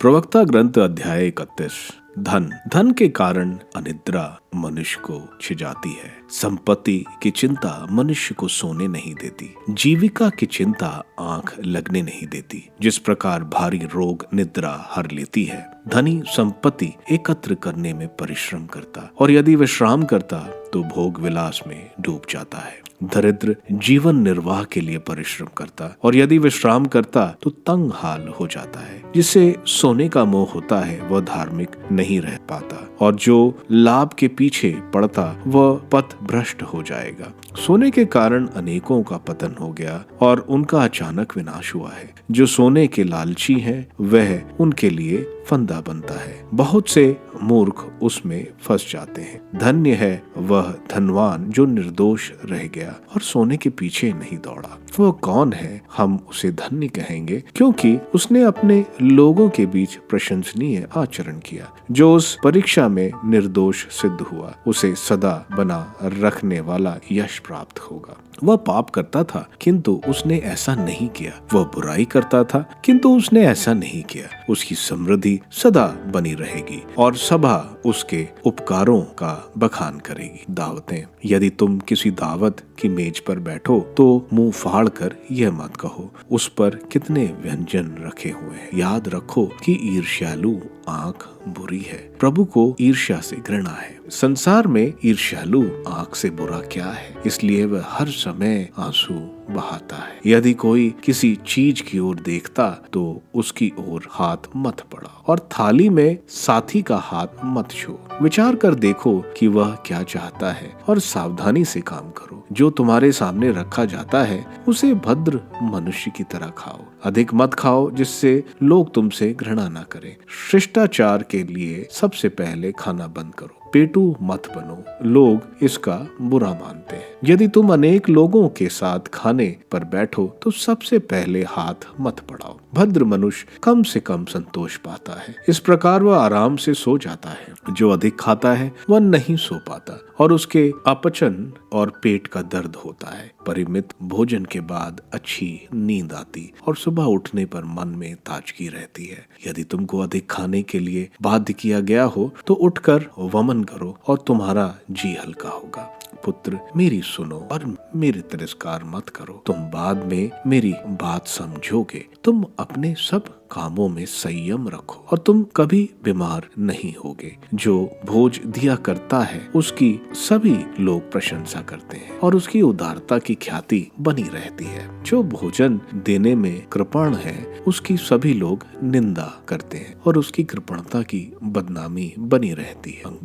प्रवक्ता ग्रंथ अध्याय 31। धन के कारण अनिद्रा मनुष्य को छिजाती है। संपत्ति की चिंता मनुष्य को सोने नहीं देती। जीविका की चिंता आंख लगने नहीं देती। जिस प्रकार भारी रोग निद्रा हर लेती है, धनी संपत्ति एकत्र करने में परिश्रम करता और यदि विश्राम करता तो भोग विलास में डूब जाता है। दरिद्र जीवन निर्वाह के लिए परिश्रम करता और यदि विश्राम करता तो तंग हाल हो जाता है। जिसे सोने का मोह होता है वह धार्मिक नहीं रह पाता और जो लाभ के पीछे पड़ता वह पथ भ्रष्ट हो जाएगा। सोने के कारण अनेकों का पतन हो गया और उनका अचानक विनाश हुआ है। जो सोने के लालची हैं वह उनके लिए फंदा बनता है। बहुत से मूर्ख उसमें फंस जाते हैं। धन्य है वह धनवान जो निर्दोष रह गया और सोने के पीछे नहीं दौड़ा। वह कौन है, हम उसे धन्य कहेंगे, क्योंकि उसने अपने लोगों के बीच प्रशंसनीय आचरण किया। जो उस परीक्षा में निर्दोष सिद्ध हुआ उसे सदा बना रखने वाला यश प्राप्त होगा। वह पाप करता था किंतु उसने ऐसा नहीं किया। वह बुराई करता था किंतु उसने ऐसा नहीं किया। उसकी समृद्धि सदा बनी रहेगी और सभा उसके उपकारों का बखान करेगी। दावतें। यदि तुम किसी दावत की मेज पर बैठो तो मुंह फाड़ कर यह मत कहो, उस पर कितने व्यंजन रखे हुए हैं। याद रखो कि ईर्ष्यालु आंख बुरी है, प्रभु को ईर्ष्या से घृणा है। संसार में ईर्ष्यालु आंख से बुरा क्या है, इसलिए वह हर समय आंसू बहाता है। यदि कोई किसी चीज की ओर देखता तो उसकी ओर हाथ मत बढ़ाओ और थाली में साथी का हाथ मत छू। विचार कर देखो कि वह क्या चाहता है और सावधानी से काम करो। जो तुम्हारे सामने रखा जाता है उसे भद्र मनुष्य की तरह खाओ। अधिक मत खाओ जिससे लोग तुमसे घृणा न करें। शिष्टाचार के लिए सबसे पहले खाना बंद करो। पेटू मत बनो, लोग इसका बुरा मानते हैं। यदि तुम अनेक लोगों के साथ खाने पर बैठो तो सबसे पहले हाथ मत बढ़ाओ। भद्र मनुष्य कम से कम संतोष पाता है, इस प्रकार वह आराम से सो जाता है। जो अधिक खाता है वह नहीं सो पाता और उसके अपचन और पेट का दर्द होता है। परिमित भोजन के बाद अच्छी नींद आती और सुबह उठने पर मन में ताजगी रहती है। यदि तुमको अधिक खाने के लिए बाध्य किया गया हो तो उठकर वमन करो और तुम्हारा जी हल्का होगा। पुत्र, मेरी सुनो और मेरे तिरस्कार मत करो। तुम बाद में मेरी बात समझोगे। तुम अपने सब कामों में संयम रखो और तुम कभी बीमार नहीं होगे। जो भोज दिया करता है उसकी सभी लोग प्रशंसा करते हैं और उसकी उदारता की ख्याति बनी रहती है। जो भोजन देने में कृपण है उसकी सभी लोग निंदा करते हैं और उसकी कृपणता की बदनामी बनी रहती है।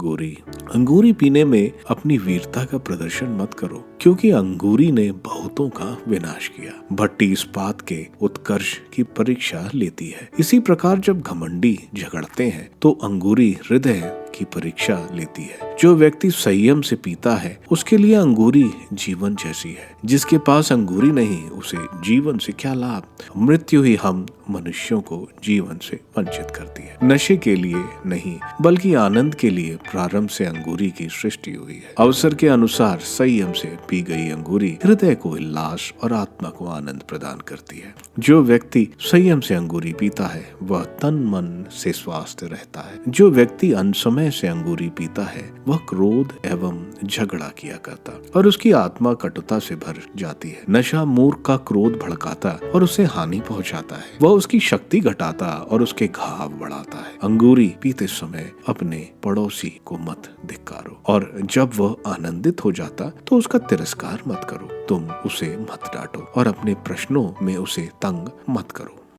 अंगूरी पीने में अपनी वीरता का प्रदर्शन मत करो, क्योंकि अंगूरी ने बहुतों का विनाश किया। भट्टी इस्पात के उत्कर्ष की परीक्षा लेती है। इसी प्रकार जब घमंडी झगड़ते हैं तो अंगूरी हृदय की परीक्षा लेती है। जो व्यक्ति संयम से पीता है उसके लिए अंगूरी जीवन जैसी है। जिसके पास अंगूरी नहीं उसे जीवन से क्या लाभ। मृत्यु ही हम मनुष्यों को जीवन से वंचित करती है। नशे के लिए नहीं बल्कि आनंद के लिए प्रारंभ से अंगूरी की सृष्टि हुई है। अवसर के अनुसार संयम से पी गई अंगूरी हृदय को उल्लास और आत्मा को आनंद प्रदान करती है। जो व्यक्ति संयम से अंगूरी पीता है वह तन मन से स्वस्थ रहता है। जो व्यक्ति अनसमय से अंगूरी पीता है वह क्रोध एवं झगड़ा किया करता और उसकी आत्मा कटुता से भर जाती है। नशा मूर्ख का क्रोध भड़काता और उसे हानि पहुंचाता है। वह उसकी शक्ति घटाता और उसके घाव बढ़ाता है। अंगूरी पीते समय अपने पड़ोसी को मत धिक्कारो और जब वह आनंदित हो जाता तो उसका तिरस्कार मत करो। तुम उसे मत डांटो और अपने प्रश्नों में उसे तंग मत करो।